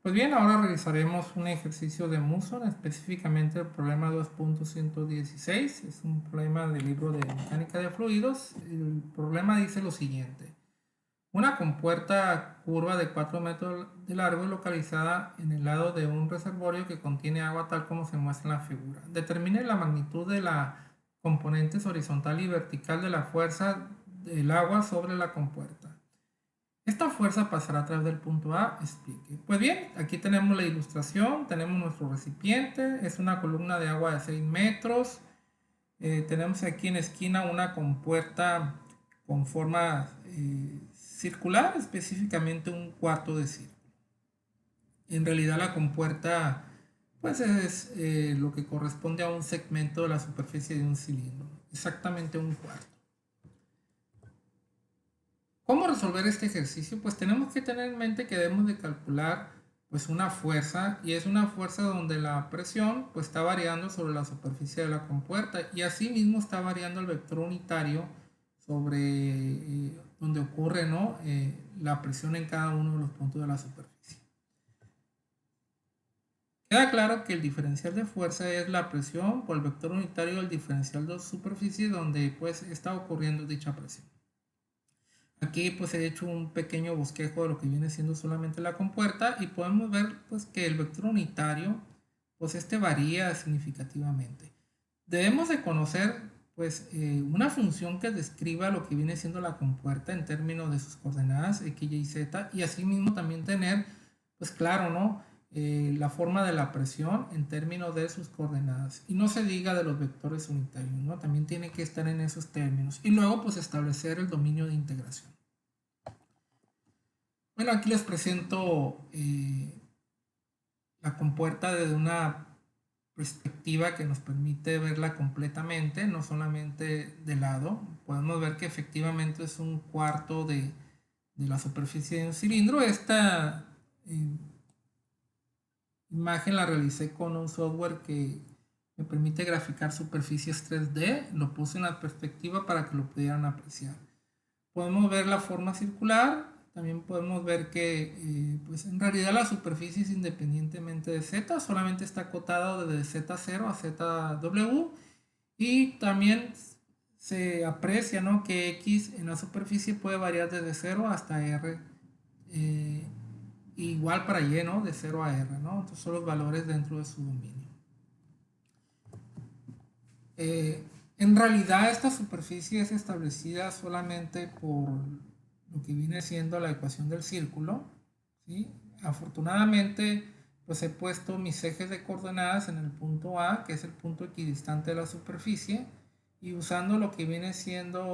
Pues bien, ahora realizaremos un ejercicio de Muson, específicamente el problema 2.116. Es un problema del libro de mecánica de fluidos. El problema dice lo siguiente. Una compuerta curva de 4 metros de largo y localizada en el lado de un reservorio que contiene agua tal como se muestra en la figura. Determine la magnitud de la componentes horizontal y vertical de la fuerza del agua sobre la compuerta. Esta fuerza pasará a través del punto A, explique. Pues bien, aquí tenemos la ilustración, tenemos nuestro recipiente, es una columna de agua de 6 metros. Tenemos aquí en esquina una compuerta con forma circular, específicamente un cuarto de círculo. En realidad la compuerta pues es lo que corresponde a un segmento de la superficie de un cilindro, exactamente un cuarto. ¿Cómo resolver este ejercicio? Pues tenemos que tener en mente que debemos de calcular pues una fuerza, y es una fuerza donde la presión pues está variando sobre la superficie de la compuerta y asimismo está variando el vector unitario sobre donde ocurre, ¿no? La presión en cada uno de los puntos de la superficie. Queda claro que el diferencial de fuerza es la presión por el vector unitario del diferencial de superficie donde pues está ocurriendo dicha presión. Aquí pues he hecho un pequeño bosquejo de lo que viene siendo solamente la compuerta y podemos ver pues que el vector unitario pues este varía significativamente. Debemos de conocer pues una función que describa lo que viene siendo la compuerta en términos de sus coordenadas x, y, z, y asimismo también tener pues claro, ¿no? La forma de la presión en términos de sus coordenadas, y no se diga de los vectores unitarios, ¿no? También tiene que estar en esos términos y luego pues establecer el dominio de integración. Bueno, aquí les presento la compuerta desde una perspectiva que nos permite verla completamente, no solamente de lado. Podemos ver que efectivamente es un cuarto de la superficie de un cilindro. Esta imagen la realicé con un software que me permite graficar superficies 3D. Lo puse en la perspectiva para que lo pudieran apreciar. Podemos ver la forma circular, también podemos ver que pues en realidad la superficie es independientemente de z, solamente está acotada desde z0 a zw, y también se aprecia, ¿no?, que x en la superficie puede variar desde 0 hasta r, eh, igual para y, ¿no?, de 0 a r, ¿no? Entonces son los valores dentro de su dominio. Eh, en realidad esta superficie es establecida solamente por lo que viene siendo la ecuación del círculo, ¿sí? Afortunadamente pues he puesto mis ejes de coordenadas en el punto A, que es el punto equidistante de la superficie, y usando lo que viene siendo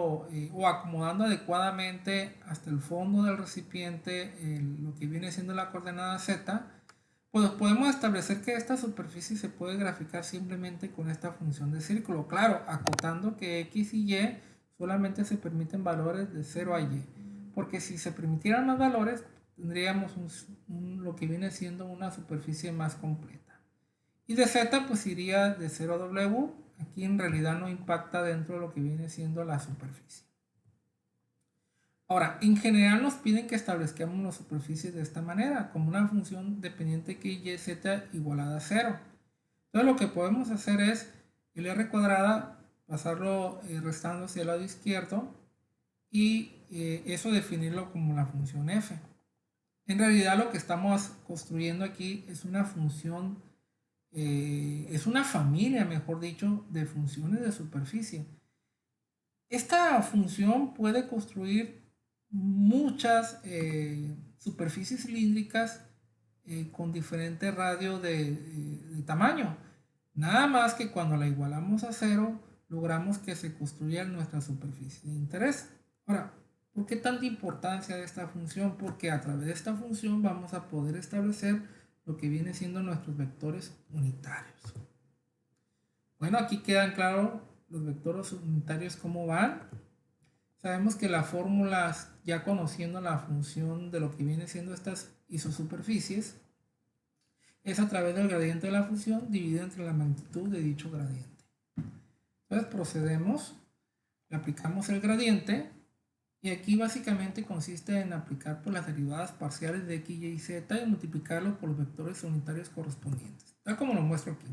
o acomodando adecuadamente hasta el fondo del recipiente lo que viene siendo la coordenada Z, pues podemos establecer que esta superficie se puede graficar simplemente con esta función de círculo. Claro, acotando que x y y solamente se permiten valores de 0 a y. Porque si se permitieran más valores, tendríamos lo que viene siendo una superficie más completa. Y de z pues iría de 0 a w. Aquí en realidad no impacta dentro de lo que viene siendo la superficie. Ahora, en general nos piden que establezcamos las superficies de esta manera, como una función dependiente que y, z igualada a 0. Entonces lo que podemos hacer es el r cuadrada, pasarlo restando hacia el lado izquierdo y eso definirlo como la función f. En realidad lo que estamos construyendo aquí es una función, es una familia, mejor dicho, de funciones de superficie. Esta función puede construir muchas superficies cilíndricas con diferentes radios de tamaño. Nada más que cuando la igualamos a 0, logramos que se construya nuestra superficie de interés. Ahora, ¿por qué tanta importancia de esta función? Porque a través de esta función vamos a poder establecer lo que viene siendo nuestros vectores unitarios. Bueno, aquí quedan claros los vectores unitarios cómo van. Sabemos que las fórmulas, ya conociendo la función de lo que viene siendo estas isosuperficies, es a través del gradiente de la función dividido entre la magnitud de dicho gradiente. Entonces procedemos, le aplicamos el gradiente Y aquí básicamente consiste en aplicar por las derivadas parciales de x, y z y multiplicarlo por los vectores unitarios correspondientes, tal como lo muestro aquí.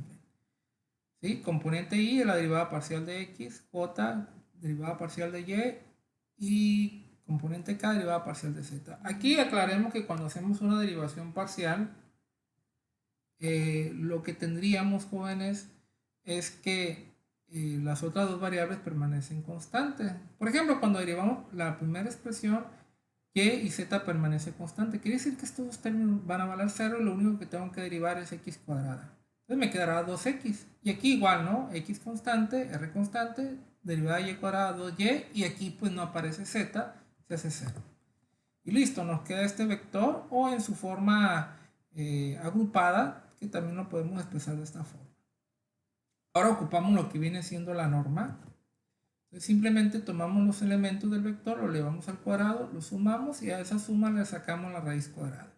¿Sí? Componente y es la derivada parcial de x, j, derivada parcial de y componente k, derivada parcial de z. Aquí aclaremos que cuando hacemos una derivación parcial, lo que tendríamos, jóvenes, es que las otras dos variables permanecen constantes. Por ejemplo, cuando derivamos la primera expresión, y y z permanece constante. Quiere decir que estos dos términos van a valer 0 y lo único que tengo que derivar es x cuadrada. Entonces me quedará 2x. Y aquí igual, ¿no? X constante, r constante, derivada de y cuadrada 2y, y aquí pues no aparece z, se hace 0. Y listo, nos queda este vector o en su forma agrupada, que también lo podemos expresar de esta forma. Ahora ocupamos lo que viene siendo la norma. Entonces simplemente tomamos los elementos del vector, lo elevamos al cuadrado, lo sumamos y a esa suma le sacamos la raíz cuadrada.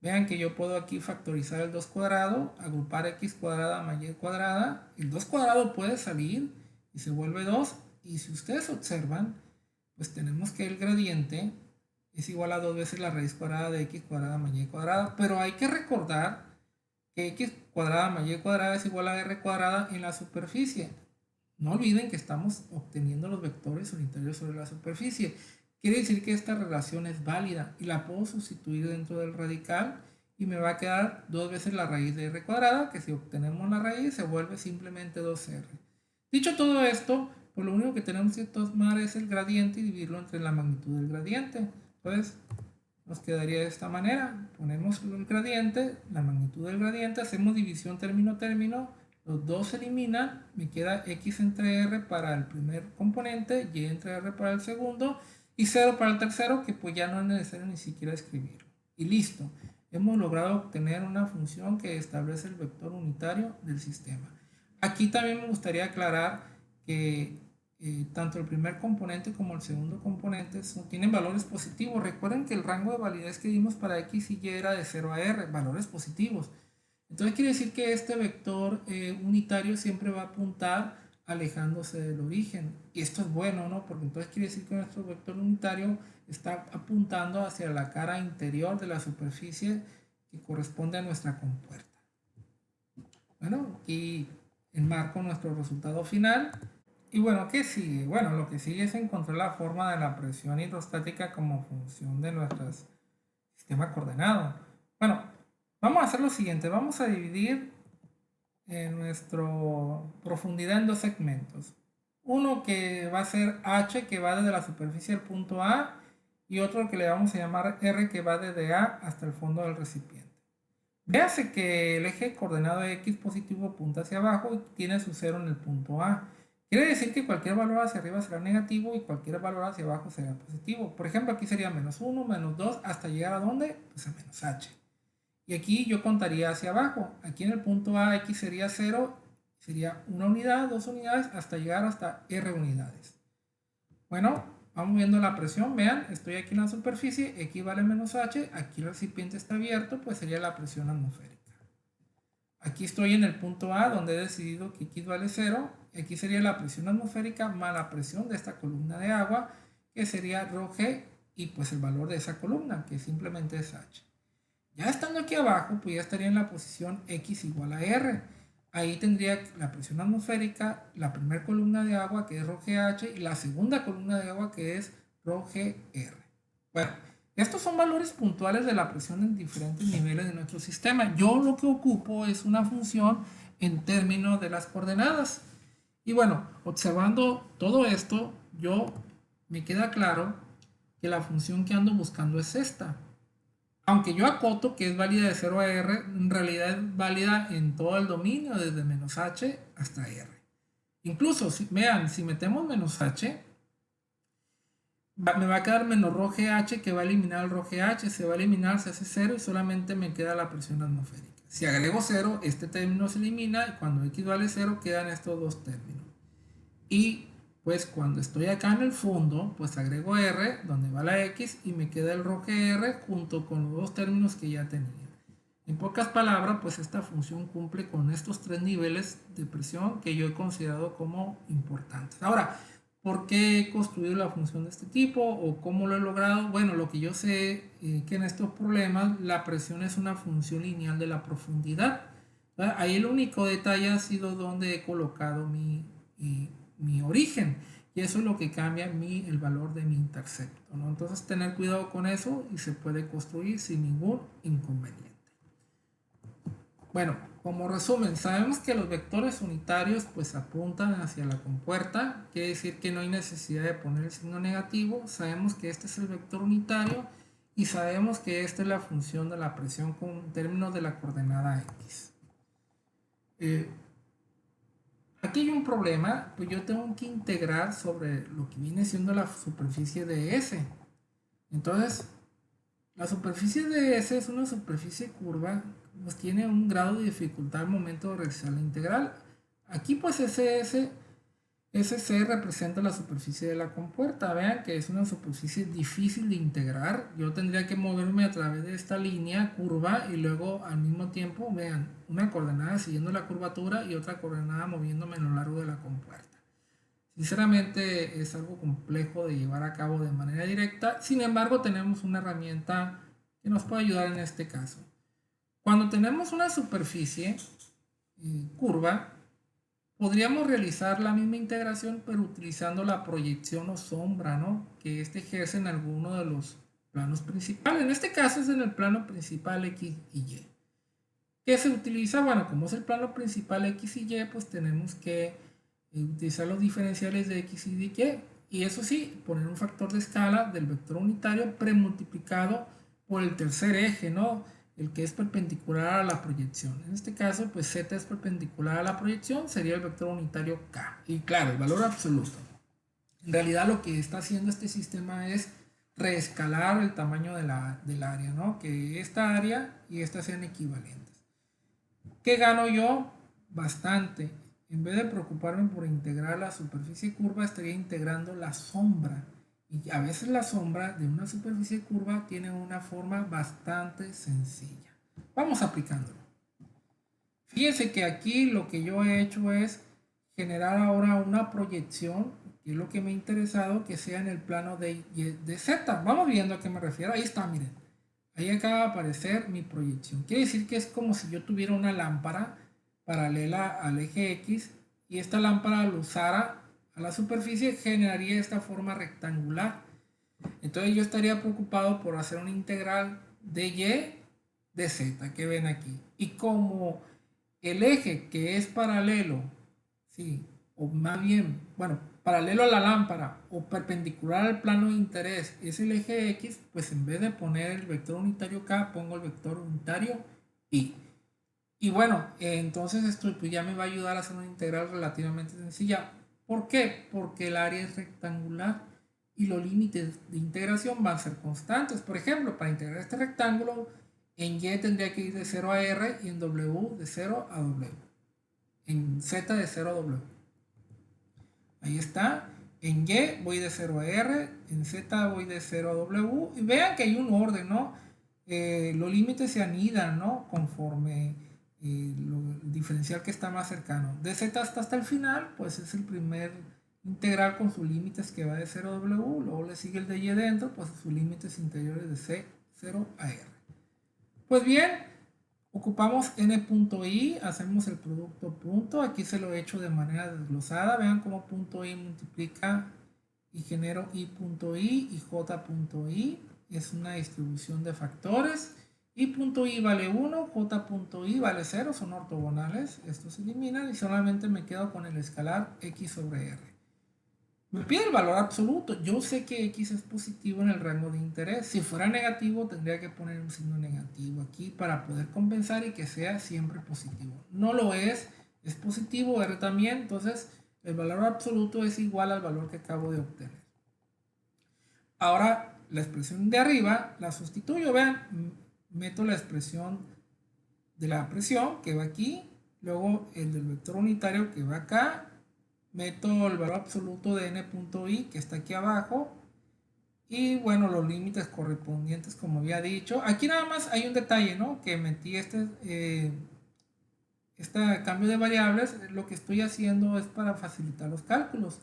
Vean que yo puedo aquí factorizar el 2 cuadrado, agrupar x cuadrada más y cuadrada. El 2 cuadrado puede salir y se vuelve 2. Y si ustedes observan, pues tenemos que el gradiente es igual a 2 veces la raíz cuadrada de x cuadrada más y cuadrada. Pero hay que recordar que x cuadrada más y cuadrada es igual a r cuadrada en la superficie. No olviden que estamos obteniendo los vectores unitarios sobre la superficie. Quiere decir que esta relación es válida y la puedo sustituir dentro del radical y me va a quedar 2 veces la raíz de r cuadrada, que si obtenemos la raíz se vuelve simplemente 2r. Dicho todo esto, pues lo único que tenemos que tomar es el gradiente y dividirlo entre la magnitud del gradiente. Entonces nos quedaría de esta manera. Ponemos el gradiente, la magnitud del gradiente, hacemos división término a término. Los dos se eliminan, me queda x entre r para el primer componente, y entre r para el segundo, y 0 para el tercero, que pues ya no es necesario ni siquiera escribirlo. Y listo, hemos logrado obtener una función que establece el vector unitario del sistema. Aquí también me gustaría aclarar que tanto el primer componente como el segundo componente tienen valores positivos. Recuerden que el rango de validez que dimos para x y y era de 0 a r, valores positivos. Entonces quiere decir que este vector unitario siempre va a apuntar alejándose del origen. Y esto es bueno, ¿no? Porque entonces quiere decir que nuestro vector unitario está apuntando hacia la cara interior de la superficie que corresponde a nuestra compuerta. Bueno, aquí enmarco nuestro resultado final. Y bueno, ¿qué sigue? Bueno, lo que sigue es encontrar la forma de la presión hidrostática como función de nuestro sistema coordenado. Bueno, vamos a hacer lo siguiente. Vamos a dividir nuestra profundidad en dos segmentos. Uno que va a ser H, que va desde la superficie del punto A, y otro que le vamos a llamar R, que va desde A hasta el fondo del recipiente. Véase que el eje coordenado X positivo apunta hacia abajo y tiene su cero en el punto A. Quiere decir que cualquier valor hacia arriba será negativo y cualquier valor hacia abajo será positivo. Por ejemplo, aquí sería menos 1, menos 2, hasta llegar a ¿dónde? Pues a menos h. Y aquí yo contaría hacia abajo. Aquí en el punto A, x sería 0, sería 1 unidad, 2 unidades, hasta llegar hasta r unidades. Bueno, vamos viendo la presión. Vean, estoy aquí en la superficie, x vale menos h, aquí el recipiente está abierto, pues sería la presión atmosférica. Aquí estoy en el punto A, donde he decidido que x vale 0. Aquí sería la presión atmosférica más la presión de esta columna de agua, que sería ρg, y pues el valor de esa columna, que simplemente es h. Ya estando aquí abajo, pues ya estaría en la posición x igual a r. Ahí tendría la presión atmosférica, la primera columna de agua, que es ρgh, y la segunda columna de agua, que es ρgr. Bueno, estos son valores puntuales de la presión en diferentes niveles de nuestro sistema. Yo lo que ocupo es una función en términos de las coordenadas. Y bueno, observando todo esto, me queda claro que la función que ando buscando es esta. Aunque yo acoto que es válida de 0 a r, en realidad es válida en todo el dominio, desde menos h hasta r. Incluso, vean, si metemos menos h, me va a quedar menos ρgh, que va a eliminar el ρgh, se va a eliminar, se hace 0 y solamente me queda la presión atmosférica. Si agrego 0, este término se elimina y cuando x vale 0 quedan estos dos términos. Y pues cuando estoy acá en el fondo, pues agrego r, donde va la x, y me queda el ρgr junto con los dos términos que ya tenía. En pocas palabras, pues esta función cumple con estos tres niveles de presión que yo he considerado como importantes. Ahora, ¿Por qué he construido la función de este tipo o cómo lo he logrado? Bueno, lo que yo sé que en estos problemas la presión es una función lineal de la profundidad. Ahí el único detalle ha sido donde he colocado mi origen y eso es lo que cambia el valor de mi intercepto, ¿no? Entonces tener cuidado con eso y se puede construir sin ningún inconveniente. Bueno, como resumen, sabemos que los vectores unitarios pues apuntan hacia la compuerta, quiere decir que no hay necesidad de poner el signo negativo, sabemos que este es el vector unitario y sabemos que esta es la función de la presión con términos de la coordenada x. Aquí hay un problema, pues yo tengo que integrar sobre lo que viene siendo la superficie de S. Entonces, la superficie de S es una superficie curva, pues tiene un grado de dificultad al momento de realizar la integral. Aquí pues SC representa la superficie de la compuerta. Vean que es una superficie difícil de integrar. Yo tendría que moverme a través de esta línea curva y luego al mismo tiempo, vean, una coordenada siguiendo la curvatura y otra coordenada moviéndome a lo largo de la compuerta. Sinceramente es algo complejo de llevar a cabo de manera directa, sin embargo tenemos una herramienta que nos puede ayudar en este caso. Cuando tenemos una superficie curva, podríamos realizar la misma integración pero utilizando la proyección o sombra, ¿no?, que este ejerce en alguno de los planos principales. En este caso es en el plano principal X y Y. ¿Qué se utiliza? Bueno, como es el plano principal X y Y, pues tenemos que utilizar los diferenciales de X y de Y. Y eso sí, poner un factor de escala del vector unitario premultiplicado por el tercer eje, ¿no?, el que es perpendicular a la proyección. En este caso, pues Z es perpendicular a la proyección, sería el vector unitario K. Y claro, el valor absoluto. En realidad lo que está haciendo este sistema es reescalar el tamaño del área, ¿no?, que esta área y esta sean equivalentes. ¿Qué gano yo? Bastante. En vez de preocuparme por integrar la superficie curva, estaría integrando la sombra. Y a veces la sombra de una superficie curva tiene una forma bastante sencilla. Vamos aplicándolo. Fíjense que aquí lo que yo he hecho es generar ahora una proyección, que es lo que me ha interesado, que sea en el plano de Z. Vamos viendo a qué me refiero. Ahí está, miren. Ahí acaba de aparecer mi proyección. Quiere decir que es como si yo tuviera una lámpara paralela al eje X y esta lámpara al usara a la superficie generaría esta forma rectangular. Entonces yo estaría preocupado por hacer una integral de Y de Z que ven aquí. Y como el eje que es paralelo, sí, o más bien, bueno, paralelo a la lámpara o perpendicular al plano de interés es el eje X, pues en vez de poner el vector unitario K, pongo el vector unitario Y. Y bueno, entonces esto pues ya me va a ayudar a hacer una integral relativamente sencilla. ¿Por qué? Porque el área es rectangular y los límites de integración van a ser constantes. Por ejemplo, para integrar este rectángulo, en Y tendría que ir de 0 a R y en W de 0 a W. En Z de 0 a W. Ahí está. En Y voy de 0 a R, en Z voy de 0 a W. Y vean que hay un orden, ¿no? Los límites se anidan, ¿no?, conforme el diferencial que está más cercano. De Z hasta el final, pues es el primer integral con sus límites que va de 0 a W. Luego le sigue el de Y dentro, pues sus límites interiores de C, 0 a R. Pues bien, ocupamos n.i, hacemos el producto punto, aquí se lo he hecho de manera desglosada, vean cómo punto i multiplica y genero i.i y j.i, es una distribución de factores, i.i vale 1, j.i vale 0, son ortogonales, estos se eliminan y solamente me quedo con el escalar x sobre r. Me pide el valor absoluto. Yo sé que X es positivo en el rango de interés. Si fuera negativo, tendría que poner un signo negativo aquí para poder compensar y que sea siempre positivo. No lo es positivo, R también. Entonces, el valor absoluto es igual al valor que acabo de obtener. Ahora, la expresión de arriba la sustituyo. Vean, meto la expresión de la presión que va aquí, luego el del vector unitario que va acá, meto el valor absoluto de n.i que está aquí abajo y bueno, los límites correspondientes como había dicho. Aquí nada más hay un detalle, ¿no?, que metí este cambio de variables. Lo que estoy haciendo es para facilitar los cálculos.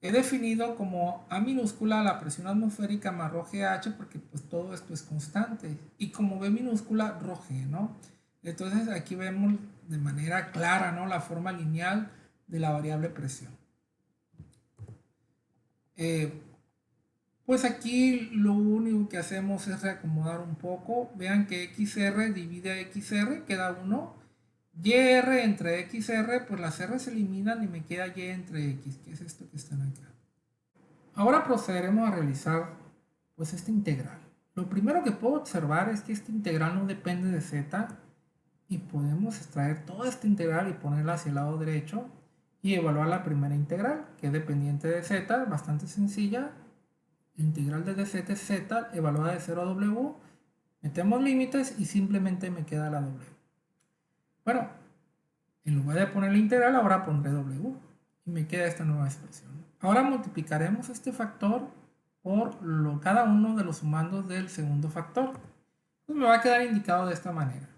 he definido como A minúscula la presión atmosférica más ρGH porque pues todo esto es constante. Y como B minúscula ρG, ¿no? Entonces aquí vemos de manera clara, ¿no? La forma lineal de la variable presión. Pues aquí lo único que hacemos es reacomodar un poco. Vean que XR divide a XR, queda 1. YR entre XR, pues las R se eliminan y me queda Y entre X, que es esto que están acá. Ahora procederemos a realizar pues esta integral. Lo primero que puedo observar es que esta integral no depende de Z y podemos extraer toda esta integral y ponerla hacia el lado derecho y evaluar la primera integral, que es dependiente de Z, bastante sencilla. La integral de dz es Z evaluada de 0 a W. Metemos límites y simplemente me queda la W. Bueno, en lugar de poner la integral, ahora pondré W y me queda esta nueva expresión. Ahora multiplicaremos este factor por cada uno de los sumandos del segundo factor. Entonces me va a quedar indicado de esta manera.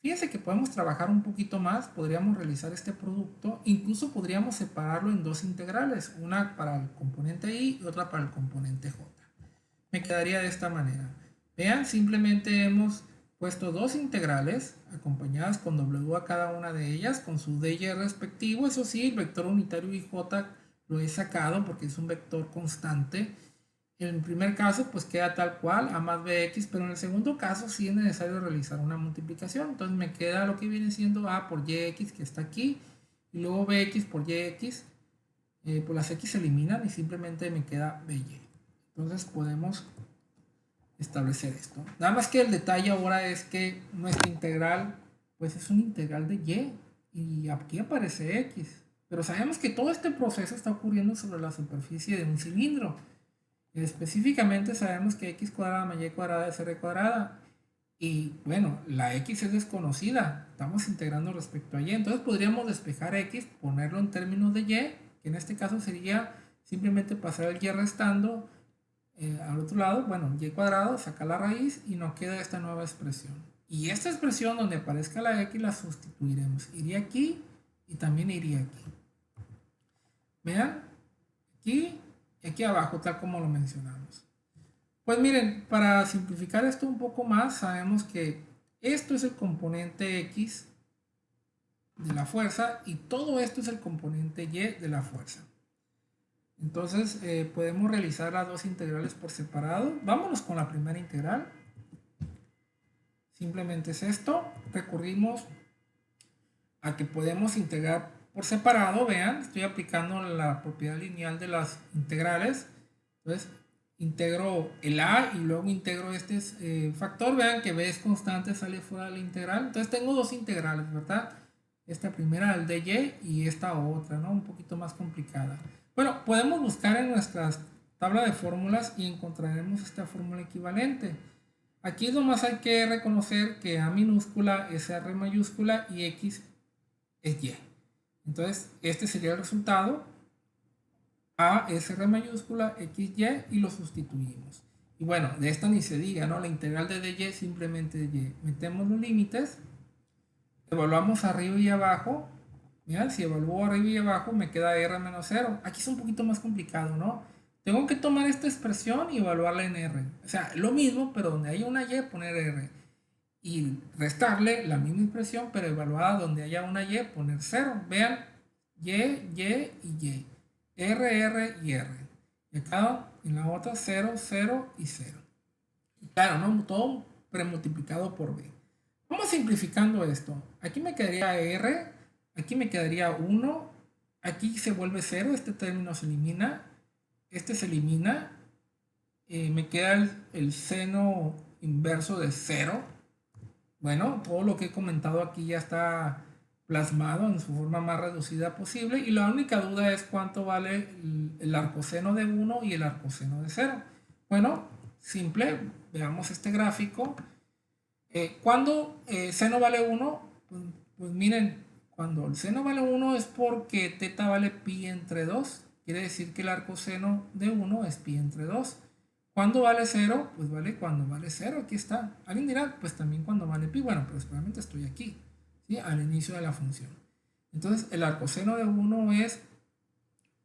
Fíjense que podemos trabajar un poquito más, podríamos realizar este producto, incluso podríamos separarlo en dos integrales, una para el componente y otra para el componente j. Me quedaría de esta manera. Vean, simplemente hemos puesto dos integrales acompañadas con w a cada una de ellas, con su dy respectivo. Eso sí, el vector unitario ij lo he sacado porque es un vector constante. En el primer caso, pues queda tal cual, a más bx, pero en el segundo caso sí es necesario realizar una multiplicación. Entonces me queda lo que viene siendo a por yx, que está aquí, y luego bx por yx. Pues las x se eliminan y simplemente me queda by. Entonces podemos establecer esto. Nada más que el detalle ahora es que nuestra integral, pues es una integral de y aquí aparece x. Pero sabemos que todo este proceso está ocurriendo sobre la superficie de un cilindro. Específicamente sabemos que x cuadrada más y cuadrada es r cuadrada. Y bueno, la x es desconocida. Estamos integrando respecto a y. Entonces podríamos despejar x, ponerlo en términos de y, que en este caso sería simplemente pasar el y restando al otro lado, bueno, y cuadrado, sacar la raíz y nos queda esta nueva expresión. Y esta expresión donde aparezca la x la sustituiremos. Iría aquí y también iría aquí. Vean, aquí y aquí abajo, tal como lo mencionamos. Pues miren, para simplificar esto un poco más, sabemos que esto es el componente x de la fuerza y todo esto es el componente y de la fuerza. Entonces podemos realizar las dos integrales por separado. Vámonos con la primera integral. Simplemente es esto. Recurrimos a que podemos integrar por separado. Vean, estoy aplicando la propiedad lineal de las integrales. Entonces integro el a y luego integro este factor. Vean que b es constante, sale fuera de la integral. Entonces tengo dos integrales, ¿verdad? Esta primera, el de y esta otra, ¿no? Un poquito más complicada. Bueno, podemos buscar en nuestra tabla de fórmulas y encontraremos esta fórmula equivalente. Aquí nomás hay que reconocer que A minúscula es R mayúscula y X es Y. Entonces, este sería el resultado. A es R mayúscula, X, Y y lo sustituimos. Y bueno, de esta ni se diga, ¿no? La integral de dy simplemente es Y. Metemos los límites, evaluamos arriba y abajo. Mirad, si evalúo arriba y abajo me queda r menos 0. Aquí es un poquito más complicado, ¿no? Tengo que tomar esta expresión y evaluarla en r. O sea, lo mismo, pero donde haya una y poner r. Y restarle la misma expresión, pero evaluada donde haya una y poner 0. Vean, y y y. R y r. Y acá en la otra 0, 0 y 0. Y claro, ¿no? Todo premultiplicado por b. Vamos simplificando esto. Aquí me quedaría r. Aquí me quedaría 1, aquí se vuelve 0, este término se elimina, este se elimina, me queda el seno inverso de 0. Bueno, todo lo que he comentado aquí ya está plasmado en su forma más reducida posible y la única duda es cuánto vale el arcoseno de 1 y el arcoseno de 0. Bueno, simple, veamos este gráfico. Cuando seno vale 1, pues miren, cuando el seno vale 1 es porque teta vale pi entre 2. Quiere decir que el arcoseno de 1 es pi entre 2. ¿Cuándo vale 0? Pues vale cuando vale 0. Aquí está. Alguien dirá, pues también cuando vale pi. Bueno, pero seguramente estoy aquí, ¿sí? Al inicio de la función. Entonces, el arcoseno de 1 es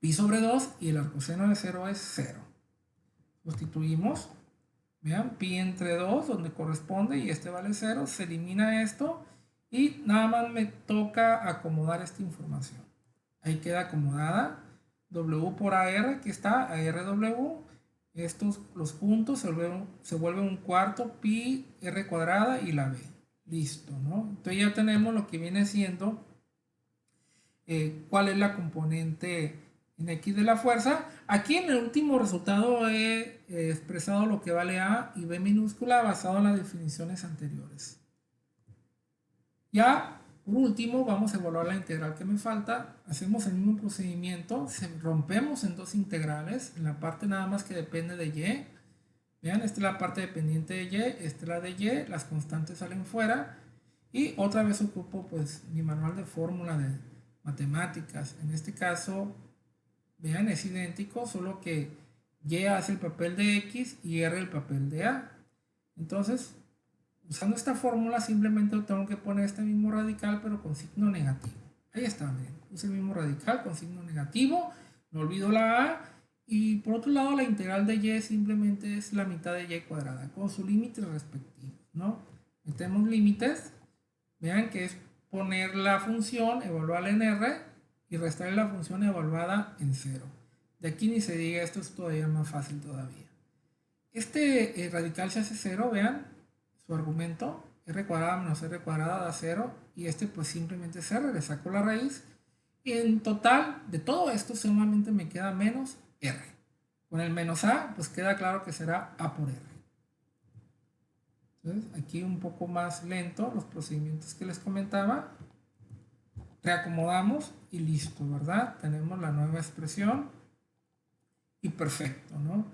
pi sobre 2 y el arcoseno de 0 es 0. Sustituimos, vean, pi entre 2 donde corresponde y este vale 0, se elimina esto y nada más me toca acomodar esta información. Ahí queda acomodada, W por AR, aquí está, ARW, estos, los puntos se vuelven un cuarto, pi r cuadrada y la b. Listo, ¿no? Entonces ya tenemos lo que viene siendo cuál es la componente en X de la fuerza. Aquí en el último resultado he expresado lo que vale A y B minúscula basado en las definiciones anteriores. Ya por último vamos a evaluar la integral que me falta. Hacemos el mismo procedimiento, rompemos en dos integrales, en la parte nada más que depende de Y. Vean, esta es la parte dependiente de Y, esta es la de Y, las constantes salen fuera. Y otra vez ocupo pues mi manual de fórmula de matemáticas. En este caso, vean, es idéntico, solo que Y hace el papel de X y R el papel de A. Entonces, usando esta fórmula simplemente tengo que poner este mismo radical pero con signo negativo. Ahí está, miren, puse el mismo radical con signo negativo, no olvido la A. Y por otro lado, la integral de Y simplemente es la mitad de Y cuadrada, con sus límites respectivos, ¿no? Metemos límites, vean que es poner la función, evaluarla en R, y restar la función evaluada en 0. De aquí ni se diga, esto es todavía más fácil todavía. Este radical se hace 0, vean, su argumento, r cuadrada menos r cuadrada da 0, y este pues simplemente es r, le saco la raíz, y en total de todo esto solamente me queda menos r. Con el menos a, pues queda claro que será a por r. Entonces, aquí un poco más lento los procedimientos que les comentaba. Reacomodamos y listo, ¿verdad? Tenemos la nueva expresión y perfecto, ¿no?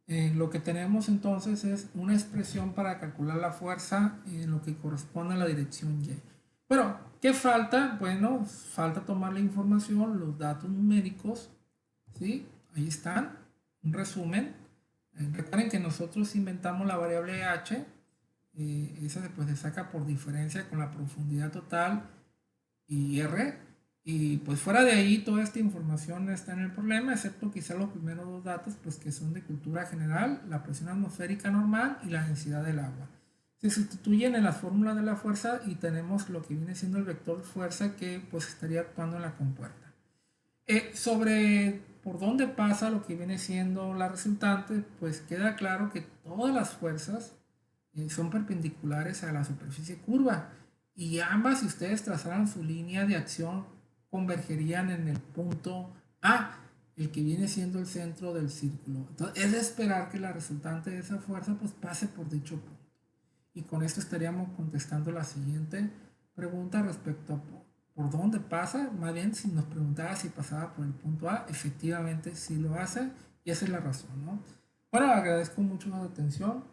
Lo que tenemos entonces es una expresión para calcular la fuerza en lo que corresponde a la dirección Y. Pero, ¿qué falta? Bueno, falta tomar la información, los datos numéricos, ¿sí? Ahí están, un resumen. Recuerden que nosotros inventamos la variable h, esa después se saca por diferencia con la profundidad total y R, y pues fuera de ahí toda esta información está en el problema, excepto quizá los primeros dos datos, pues que son de cultura general, la presión atmosférica normal y la densidad del agua. Se sustituyen en la fórmula de la fuerza y tenemos lo que viene siendo el vector fuerza que pues estaría actuando en la compuerta. Sobre por dónde pasa lo que viene siendo la resultante, pues queda claro que todas las fuerzas son perpendiculares a la superficie curva y ambas, si ustedes trazaran su línea de acción, convergerían en el punto A, el que viene siendo el centro del círculo. Entonces es de esperar que la resultante de esa fuerza pues pase por dicho punto. Y con esto estaríamos contestando la siguiente pregunta respecto a por dónde pasa. Más bien, si nos preguntara si pasaba por el punto A, efectivamente sí lo hace y esa es la razón, ¿no? Bueno, agradezco mucho la atención.